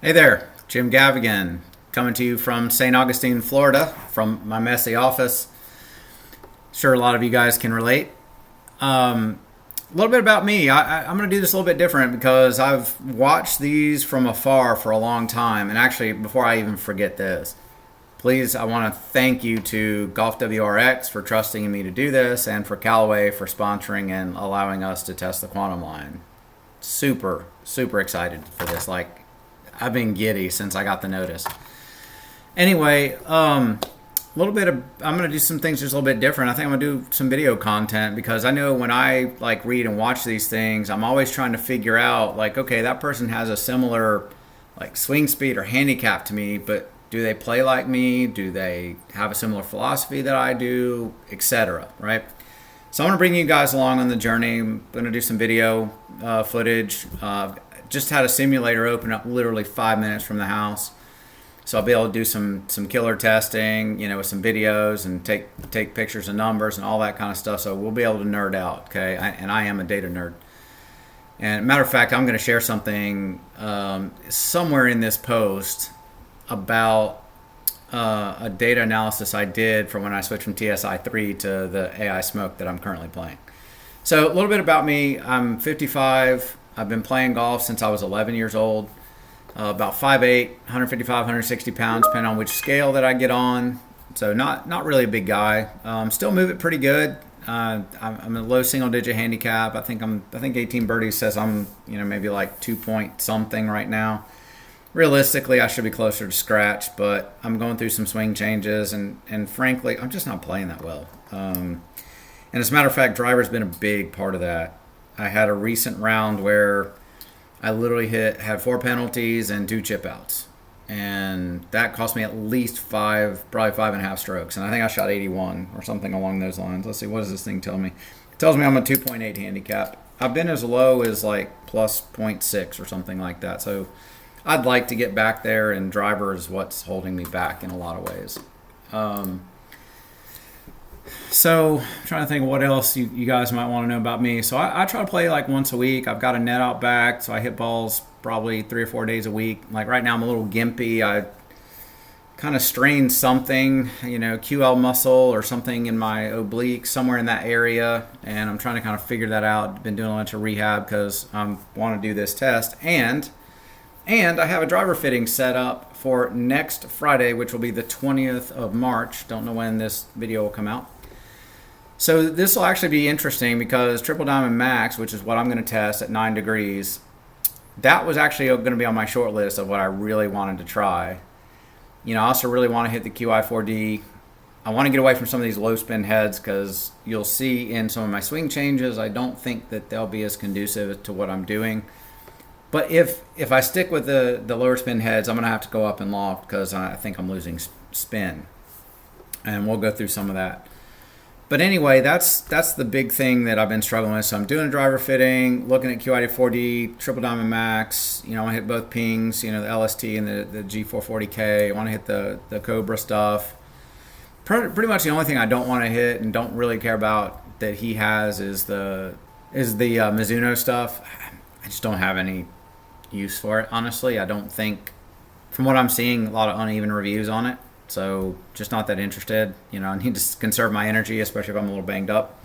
Hey there, Jim Gav again, coming to you from St. Augustine, Florida, from my messy office. Sure, a lot of you guys can relate. A little bit about me. I'm going to do this a little bit different because I've watched these from afar for a long time. And actually, before I even forget this, please, I want to thank you to GolfWRX for trusting in me to do this and for Callaway for sponsoring and allowing us to test the Quantum line. Super, super excited for this. I've been giddy since I got the notice. Anyway, a little bit of, I'm going to do some things just a little bit different. I think I'm going to do some video content because I know when I read and watch these things, I'm always trying to figure out okay, that person has a similar swing speed or handicap to me, but do they play like me? Do they have a similar philosophy that I do, etc. Right? So I'm going to bring you guys along on the journey. I'm going to do some video footage. Just had a simulator open up literally 5 minutes from the house, so I'll be able to do some killer testing, with some videos and take pictures and numbers and all that kind of stuff. So we'll be able to nerd out, okay? And I am a data nerd. And matter of fact, I'm going to share something somewhere in this post about a data analysis I did from when I switched from TSI 3 to the AI Smoke that I'm currently playing. So a little bit about me. I'm 55. I've been playing golf since I was 11 years old. About 5'8", 155, 160 pounds, depending on which scale that I get on. So not really a big guy. Still move it pretty good. I'm a low single-digit handicap. I think 18 birdies says I'm maybe 2 point something right now. Realistically, I should be closer to scratch, but I'm going through some swing changes, and frankly, I'm just not playing that well. And as a matter of fact, driver's been a big part of that. I had a recent round where I literally had 4 penalties and 2 chip outs, and that cost me at least probably 5.5 strokes, and I think I shot 81 or something along those lines. Let's see, what does this thing tell me? It tells me I'm a 2.8 handicap. I've been as low as plus 0.6 or something like that, so I'd like to get back there, and driver is what's holding me back in a lot of ways. So I'm trying to think what else you guys might want to know about me. So I try to play once a week. I've got a net out back, so I hit balls probably 3 or 4 days a week. Right now I'm a little gimpy. I kind of strained something, QL muscle or something in my oblique, somewhere in that area, and I'm trying to kind of figure that out. Been doing a bunch of rehab because I want to do this test, and I have a driver fitting set up for next Friday, which will be the 20th of March. Don't know when this video will come out. So this will actually be interesting because Triple Diamond Max, which is what I'm going to test at 9 degrees, that was actually going to be on my short list of what I really wanted to try. I also really want to hit the QI4D. I want to get away from some of these low spin heads because you'll see in some of my swing changes, I don't think that they'll be as conducive to what I'm doing. But if I stick with the lower spin heads, I'm going to have to go up in loft because I think I'm losing spin. And we'll go through some of that. But anyway, that's the big thing that I've been struggling with. So I'm doing a driver fitting, looking at QI4D, Triple Diamond Max. I want to hit both pings, the LST and the G440K. I want to hit the Cobra stuff. Pretty much the only thing I don't want to hit and don't really care about that he has is the Mizuno stuff. I just don't have any use for it, honestly. I don't think, from what I'm seeing, a lot of uneven reviews on it. So just not that interested. I need to conserve my energy, especially if I'm a little banged up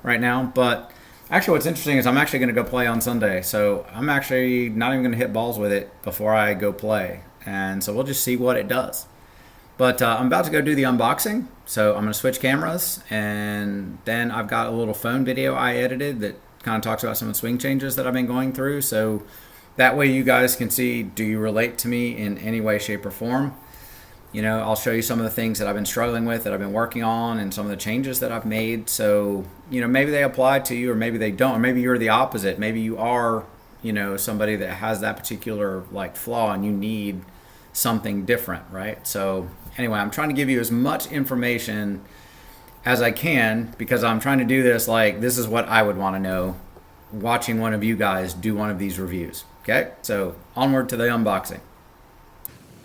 right now. But actually what's interesting is I'm actually going to go play on Sunday. So I'm actually not even going to hit balls with it before I go play. And so we'll just see what it does. But I'm about to go do the unboxing. So I'm going to switch cameras. And then I've got a little phone video I edited that kind of talks about some of the swing changes that I've been going through. So that way you guys can see, do you relate to me in any way, shape, or form? I'll show you some of the things that I've been struggling with, that I've been working on, and some of the changes that I've made. So, maybe they apply to you or maybe they don't. Or maybe you're the opposite. Maybe you are, somebody that has that particular flaw and you need something different, right? So anyway, I'm trying to give you as much information as I can because I'm trying to do this this is what I would want to know watching one of you guys do one of these reviews. Okay, so onward to the unboxing.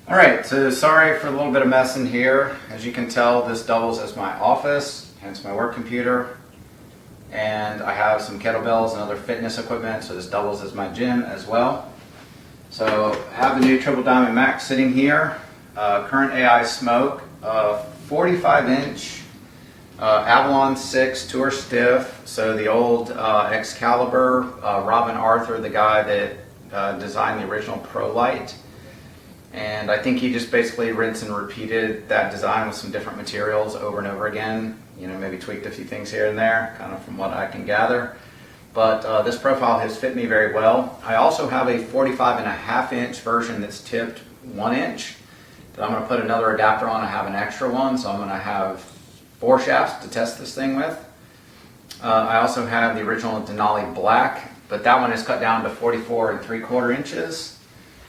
All right, so sorry for a little bit of mess in here. As you can tell, this doubles as my office, hence my work computer. And I have some kettlebells and other fitness equipment, so this doubles as my gym as well. So I have the new Triple Diamond Max sitting here, current AI smoke, 45-inch Avalon 6 Tour Stiff. So the old Excalibur, Robin Arthur, the guy that designed the original Pro Light. And I think he just basically rinsed and repeated that design with some different materials over and over again. You know, maybe tweaked a few things here and there, kind of from what I can gather. But this profile has fit me very well. I also have a 45.5-inch version that's tipped 1 inch that I'm going to put another adapter on. I have an extra one, so I'm going to have 4 shafts to test this thing with. I also have the original Denali Black, but that one is cut down to 44 3/4 inches.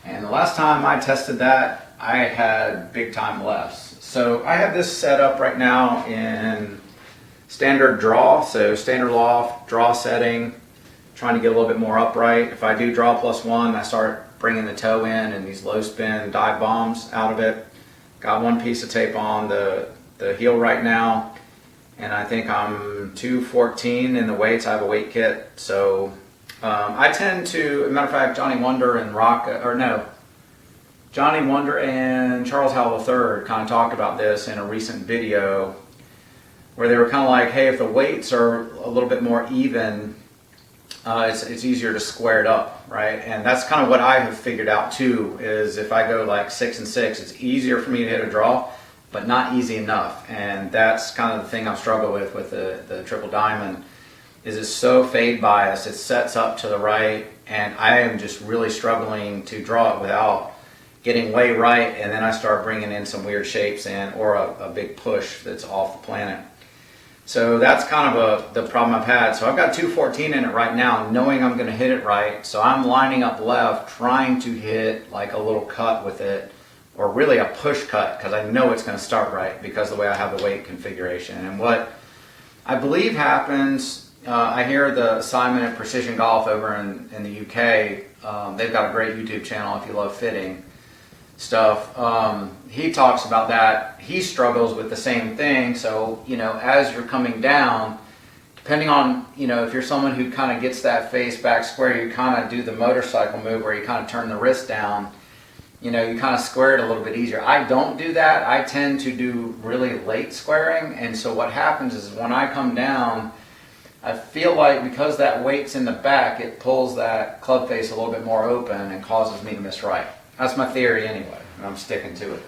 And the last time I tested that, I had big time lefts. So I have this set up right now in standard draw, so standard loft, draw setting, trying to get a little bit more upright. If I do draw +1, I start bringing the toe in and these low spin dive bombs out of it. Got one piece of tape on the heel right now, and I think I'm 214 in the weights. I have a weight kit, so I tend to, as a matter of fact, Johnny Wonder and Johnny Wonder and Charles Howell III kind of talked about this in a recent video where they were kind of like, hey, if the weights are a little bit more even, it's easier to square it up, right? And that's kind of what I have figured out too, is if I go like 6 and 6, it's easier for me to hit a draw, but not easy enough. And that's kind of the thing I've struggled with the Triple Diamond, is it's so fade biased, it sets up to the right, and I am just really struggling to draw it without getting way right, and then I start bringing in some weird shapes in, or a big push that's off the planet. So that's kind of the problem I've had. So I've got 214 in it right now, knowing I'm going to hit it right. So I'm lining up left, trying to hit like a little cut with it, or really a push cut, because I know it's going to start right because of the way I have the weight configuration. And what I believe happens, I hear the Simon at Precision Golf over in the UK, they've got a great YouTube channel if you love fitting stuff. He talks about that. He struggles with the same thing. So, you know, as you're coming down, depending on, you know, if you're someone who kind of gets that face back square, you kind of do the motorcycle move where you kind of turn the wrist down, you know, you kind of square it a little bit easier. I don't do that. I tend to do really late squaring. And so what happens is when I come down, I feel like because that weight's in the back, it pulls that club face a little bit more open and causes me to miss right. That's my theory anyway, and I'm sticking to it.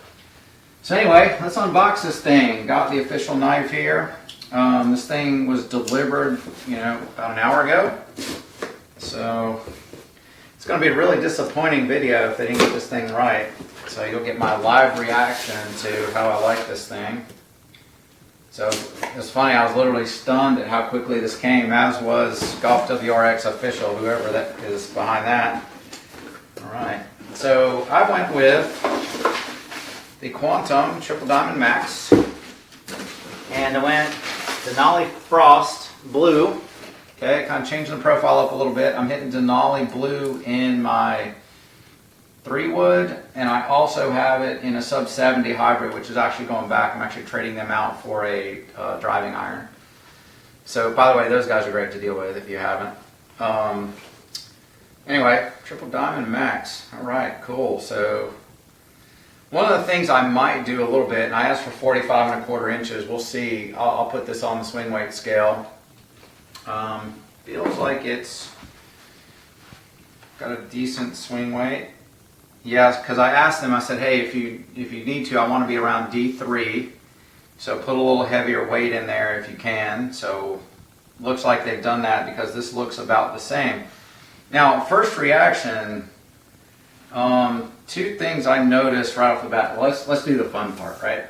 So anyway, let's unbox this thing. Got the official knife here. This thing was delivered, you know, about an hour ago. So it's going to be a really disappointing video if they didn't get this thing right. So you'll get my live reaction to how I like this thing. So it's funny, I was literally stunned at how quickly this came, as was GolfWRX official, whoever that is behind that. All right. So I went with the Quantum Triple Diamond Max, and I went Denali Frost Blue. Okay, kind of changing the profile up a little bit. I'm hitting Denali Blue in my 3-wood, and I also have it in a sub 70 hybrid, which is actually going back. I'm actually trading them out for a driving iron. So, by the way, those guys are great to deal with if you haven't. Anyway, Triple Diamond Max. All right, cool. So one of the things I might do a little bit, and I asked for 45 1/4 inches. We'll see. I'll put this on the swing weight scale. Feels like it's got a decent swing weight. Yes, because I asked them. I said, hey, if you need to, I want to be around D3. So put a little heavier weight in there if you can. So looks like they've done that because this looks about the same. Now, first reaction, 2 things I noticed right off the bat. Let's do the fun part, right?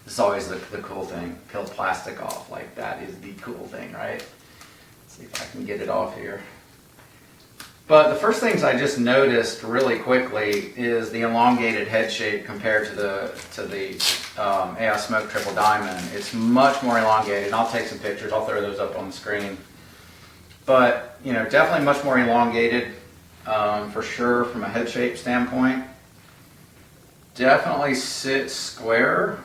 This is always the cool thing. Peel plastic off, like that is the cool thing, right? Let's see if I can get it off here. But the first things I just noticed really quickly is the elongated head shape compared to the AI Smoke Triple Diamond. It's much more elongated. I'll take some pictures. I'll throw those up on the screen. But, you know, definitely much more elongated, for sure, from a head shape standpoint. Definitely sits square.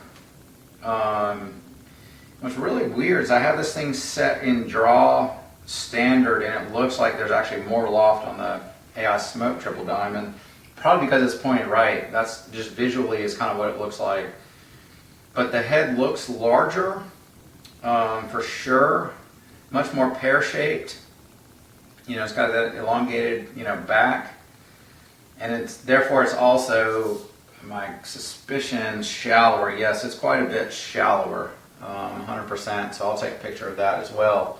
What's really weird is I have this thing set in draw standard, and it looks like there's actually more loft on the AI Smoke Triple Diamond. probably because it's pointed right. That's just visually is kind of what it looks like. But the head looks larger, for sure. Much more pear-shaped. You know, it's got that elongated, you know, back. And therefore it's also, my suspicion, shallower. Yes, it's quite a bit shallower, 100%. So I'll take a picture of that as well.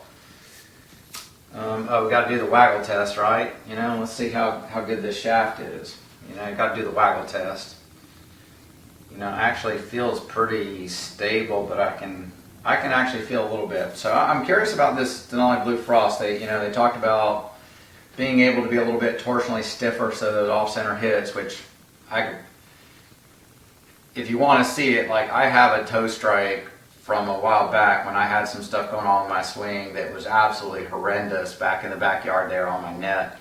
Oh, we got to do the waggle test, right? You know, let's see how good this shaft is. You know, you got to do the waggle test. You know, actually feels pretty stable, but I can actually feel a little bit. So I'm curious about this Denali Blue Frost. They talked about being able to be a little bit torsionally stiffer so those off-center hits, which if you want to see it, like I have a toe strike from a while back when I had some stuff going on in my swing that was absolutely horrendous back in the backyard there on my net.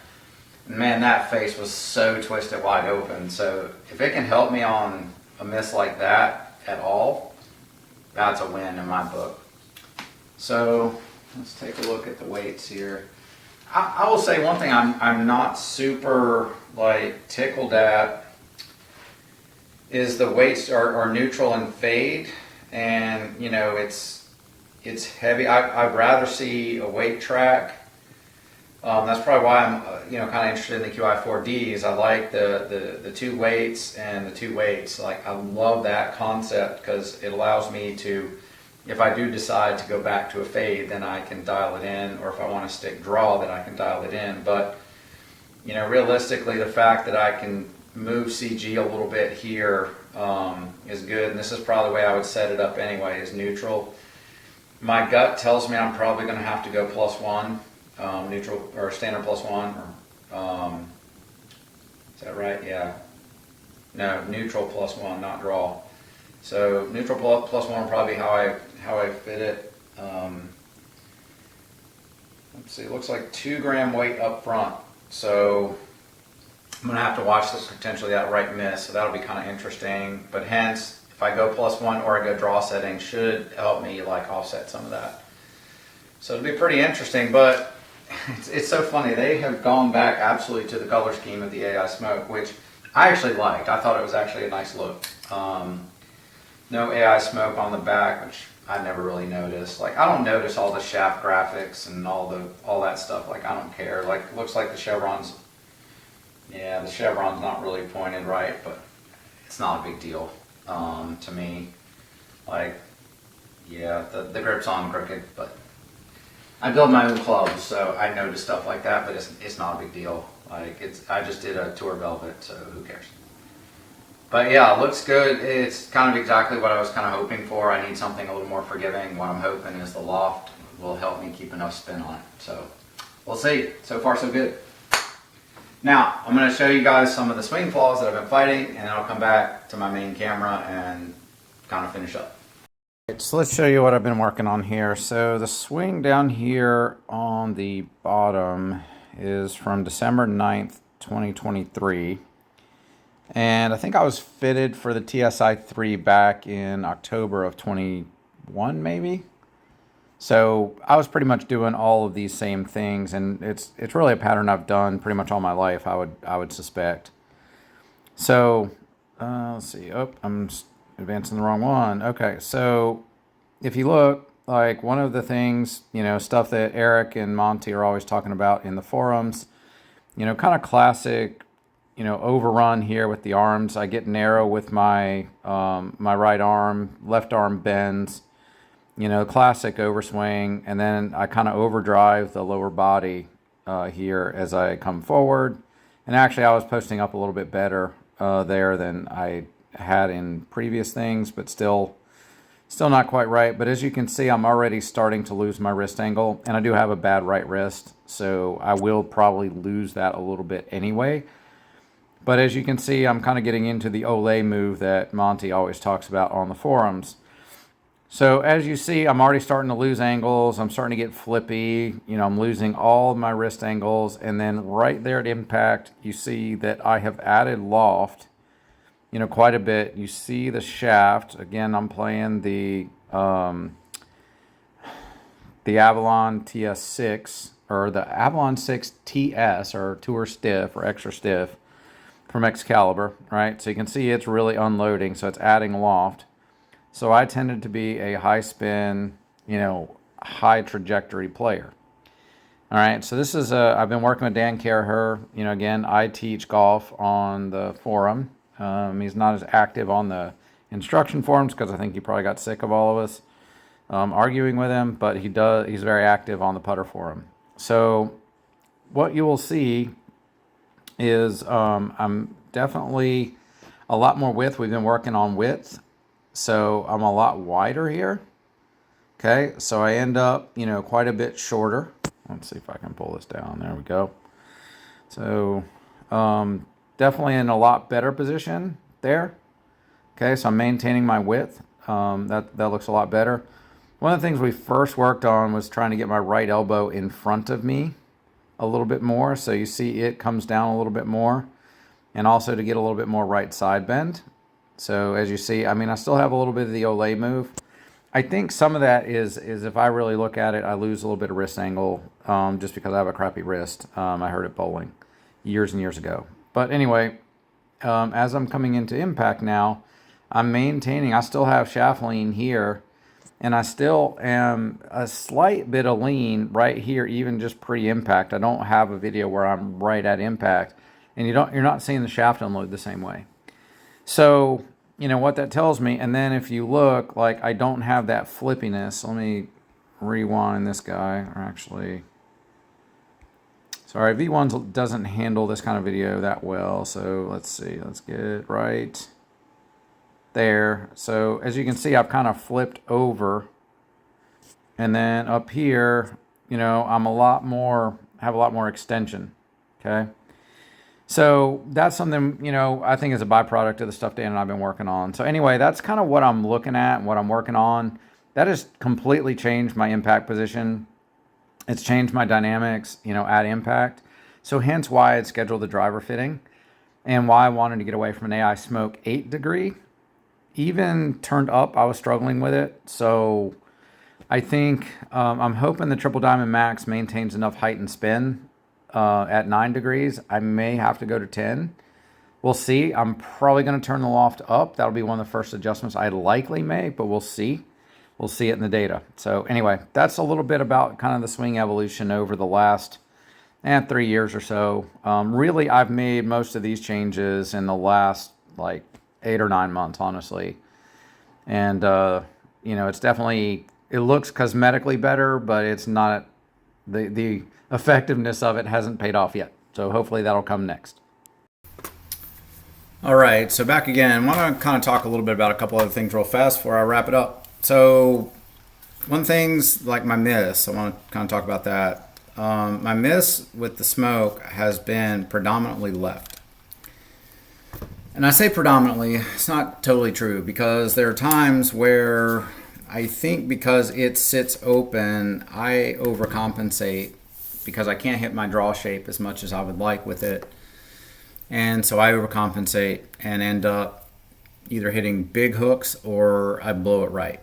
Man, that face was so twisted wide open. So if it can help me on a miss like that at all, that's a win in my book. So let's take a look at the weights here. I will say one thing I'm not super like tickled at is the weights are neutral and fade, and you know it's heavy. I'd rather see a weight track. That's probably why I'm kind of interested in the QI4Ds. I like the two weights and the two weights. Like I love that concept because it allows me to, if I do decide to go back to a fade, then I can dial it in, or if I want to stick draw, then I can dial it in. But you know, realistically, the fact that I can move CG a little bit here is good, and this is probably the way I would set it up anyway, is neutral. My gut tells me I'm probably going to have to go +1. Neutral or standard +1, or is that right? Yeah. No, neutral +1, not draw. So neutral +1 probably how I fit it. Let's see. It looks like 2 gram weight up front. So I'm gonna have to watch this potentially that right miss. So that'll be kind of interesting. But hence, if I go +1 or I go draw setting, should help me like offset some of that. So it'll be pretty interesting, but it's so funny. They have gone back absolutely to the color scheme of the AI Smoke, which I actually liked. I thought it was actually a nice look. No AI Smoke on the back, which I never really noticed. Like I don't notice all the shaft graphics and all that stuff. Like I don't care. Like it looks like the chevron's, yeah, the chevron's not really pointed right, but it's not a big deal to me. Like, yeah, the grip's on crooked, but I build my own clubs, so I notice stuff like that, but it's not a big deal. Like I just did a Tour Velvet, so who cares? But yeah, it looks good. It's kind of exactly what I was kind of hoping for. I need something a little more forgiving. What I'm hoping is the loft will help me keep enough spin on it. So we'll see. So far, so good. Now, I'm going to show you guys some of the swing flaws that I've been fighting, and I'll come back to my main camera and kind of finish up. So let's show you what I've been working on here. So the swing down here on the bottom is from December 9th, 2023. And I think I was fitted for the TSI 3 back in October of 21 maybe. So I was pretty much doing all of these same things, and it's really a pattern I've done pretty much all my life, I would suspect. So let's see. Oh, I'm advancing the wrong one. Okay, so if you look, like one of the things, stuff that Eric and Monty are always talking about in the forums, kind of classic, overrun here with the arms. I get narrow with my my right arm, left arm bends, classic overswing, and then I kind of overdrive the lower body here as I come forward. And actually, I was posting up a little bit better there than I had in previous things, but still not quite right. But as you can see, I'm already starting to lose my wrist angle, and I do have a bad right wrist, so I will probably lose that a little bit anyway. But as you can see, I'm kind of getting into the Olay move that Monty always talks about on the forums. So as you see, I'm already starting to lose angles. I'm starting to get flippy. I'm losing all of my wrist angles. And then right there at impact, you see that I have added loft, quite a bit. You see the shaft. Again, I'm playing the Avalon TS6, or the Avalon 6 TS, or Tour Stiff, or Extra Stiff. from Excalibur, right? So you can see it's really unloading, so it's adding loft. So I tended to be a high spin, high trajectory player. All right, so this is I've been working with Dan Caraher. Again, I teach golf on the forum. He's not as active on the instruction forums because I think he probably got sick of all of us arguing with him, but he's very active on the putter forum. So what you will see is I'm definitely a lot more width. We've been working on width, so I'm a lot wider here. Okay, so I end up, quite a bit shorter. Let's see if I can pull this down. There we go. So definitely in a lot better position there. Okay, so I'm maintaining my width. That looks a lot better. One of the things we first worked on was trying to get my right elbow in front of me a little bit more. So you see it comes down a little bit more. And also to get a little bit more right side bend. So as you see, I still have a little bit of the Olay move. I think some of that is if I really look at it, I lose a little bit of wrist angle just because I have a crappy wrist. I hurt it bowling years and years ago. But anyway, as I'm coming into impact now, I'm maintaining. I still have shaft lean here, and I still am a slight bit of lean right here, even just pre-impact. I don't have a video where I'm right at impact, and you're not seeing the shaft unload the same way. So what that tells me, and then if you look, like I don't have that flippiness. Let me rewind this guy, or actually, sorry, V1 doesn't handle this kind of video that well. So let's see, let's get it right there. So as you can see, I've kind of flipped over, and then up here, I'm have a lot more extension. Okay. So that's something, I think is a byproduct of the stuff Dan and I've been working on. So anyway, that's kind of what I'm looking at and what I'm working on. That has completely changed my impact position. It's changed my dynamics, at impact. So hence why I'd scheduled the driver fitting and why I wanted to get away from an AI Smoke 8 degree. Even turned up, I was struggling with it. So I think I'm hoping the Triple Diamond Max maintains enough height and spin at 9 degrees. I may have to go to 10. We'll see. I'm probably going to turn the loft up. That'll be one of the first adjustments I likely make, but we'll see. We'll see it in the data. So anyway, that's a little bit about kind of the swing evolution over the last 3 years or so. Really, I've made most of these changes in the last 8 or 9 months, honestly. And, it's definitely, it looks cosmetically better, but it's not, the effectiveness of it hasn't paid off yet. So hopefully that'll come next. All right, so back again. I want to kind of talk a little bit about a couple other things real fast before I wrap it up. So one thing's like my miss. I want to kind of talk about that. My miss with the smoke has been predominantly left. And I say predominantly, it's not totally true because there are times where I think because it sits open, I overcompensate because I can't hit my draw shape as much as I would like with it. And so I overcompensate and end up either hitting big hooks or I blow it right.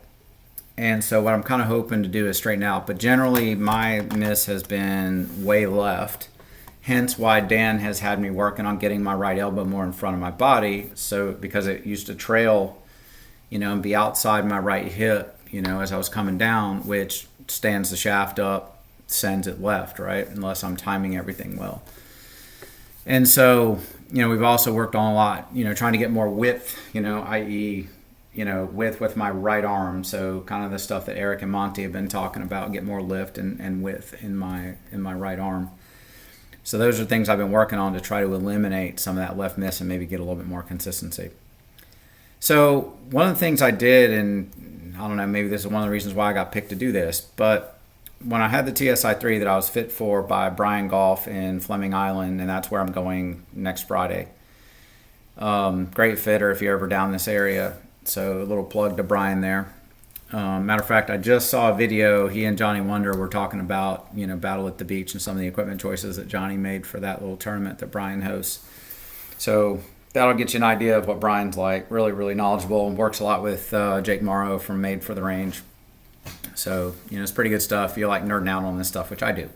And so what I'm kind of hoping to do is straighten out. But generally my miss has been way left. Hence why Dan has had me working on getting my right elbow more in front of my body. So because it used to trail, and be outside my right hip, as I was coming down, which stands the shaft up, sends it left, right? Unless I'm timing everything well. And so, we've also worked on a lot, trying to get more width, i.e., width with my right arm. So kind of the stuff that Eric and Monty have been talking about, get more lift and width in my right arm. So those are things I've been working on to try to eliminate some of that left miss and maybe get a little bit more consistency. So one of the things I did, and I don't know, maybe this is one of the reasons why I got picked to do this, but when I had the TSI-3 that I was fit for by Brian Golf in Fleming Island, and that's where I'm going next Friday. Great fitter if you're ever down this area. So a little plug to Brian there. Matter of fact, I just saw a video. He and Johnny Wonder were talking about, Battle at the Beach and some of the equipment choices that Johnny made for that little tournament that Brian hosts. So that'll get you an idea of what Brian's like. Really, really knowledgeable and works a lot with Jake Morrow from Made for the Range. So, it's pretty good stuff. You like nerding out on this stuff, which I do.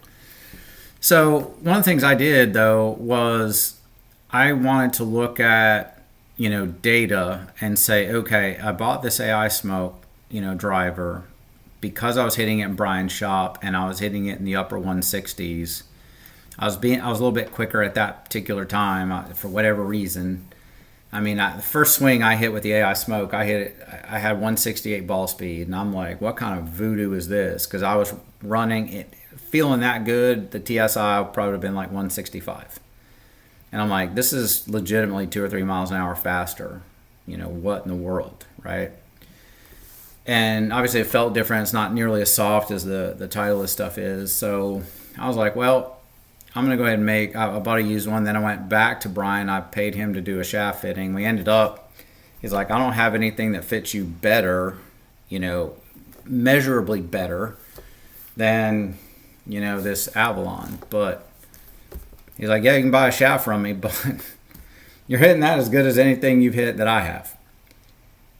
So one of the things I did, though, was I wanted to look at, data and say, okay, I bought this AI smoke, driver because I was hitting it in Brian's shop and I was hitting it in the upper 160s. I was a little bit quicker at that particular time for whatever reason. I mean, the first swing I hit with the AI smoke, I had 168 ball speed, and I'm like, what kind of voodoo is this? Because I was running it, feeling that good. The TSI would probably have been like 165. And I'm like, this is legitimately 2 or 3 miles an hour faster. What in the world, right? And obviously it felt different. It's not nearly as soft as the Titleist stuff is. So I was like, well, I'm going to go ahead and I bought a used one. Then I went back to Brian. I paid him to do a shaft fitting. We ended up, he's like, I don't have anything that fits you better, measurably better than, this Avalon. But he's like, yeah, you can buy a shaft from me, but you're hitting that as good as anything you've hit that I have.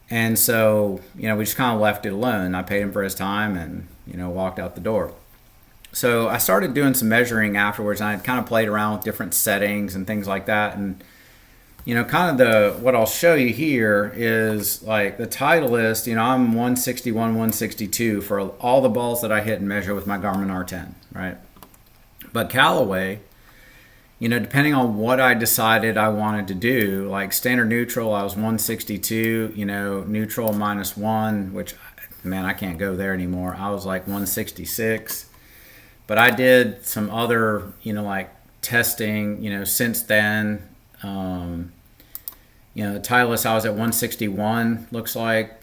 And so, we just kind of left it alone. I paid him for his time and, walked out the door. So I started doing some measuring afterwards, and I kind of played around with different settings and things like that. And, kind of what I'll show you here is like the Titleist, I'm 161, 162 for all the balls that I hit and measure with my Garmin R10, right? But Callaway, depending on what I decided I wanted to do, like standard neutral, I was 162, neutral -1, which, man, I can't go there anymore. I was like 166. But I did some other, like testing, since then. The Titleist, I was at 161, looks like.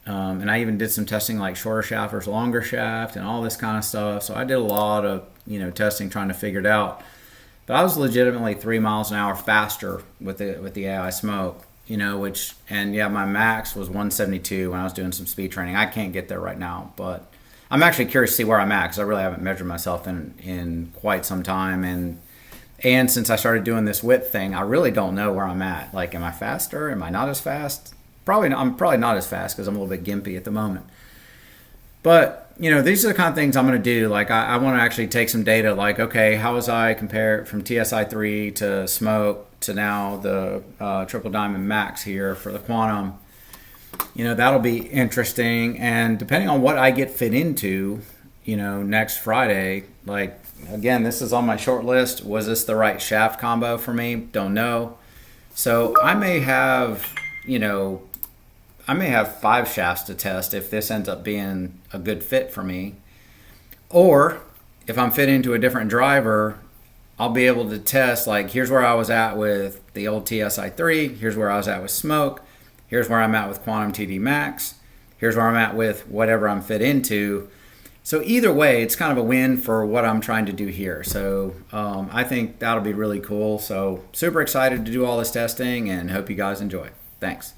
And I even did some testing like shorter shaft versus longer shaft and all this kind of stuff. So I did a lot of, testing trying to figure it out. But I was legitimately 3 miles an hour faster with the AI smoke, my max was 172 when I was doing some speed training. I can't get there right now, but I'm actually curious to see where I'm at because I really haven't measured myself in quite some time. And since I started doing this width thing, I really don't know where I'm at. Like, am I faster? Am I not as fast? I'm probably not as fast because I'm a little bit gimpy at the moment. But, these are the kind of things I'm going to do. Like, I want to actually take some data. Like, okay, how was I compared from TSI 3 to Smoke to now the Triple Diamond Max here for the Quantum? That'll be interesting. And depending on what I get fit into, next Friday, like, again, this is on my short list. Was this the right shaft combo for me? Don't know. So I may have 5 shafts to test if this ends up being a good fit for me. Or if I'm fit into a different driver, I'll be able to test, like, here's where I was at with the old TSI 3. Here's where I was at with Smoke. Here's where I'm at with Quantum TD Max. Here's where I'm at with whatever I'm fit into. So either way, it's kind of a win for what I'm trying to do here. So I think that'll be really cool. So super excited to do all this testing and hope you guys enjoy. Thanks.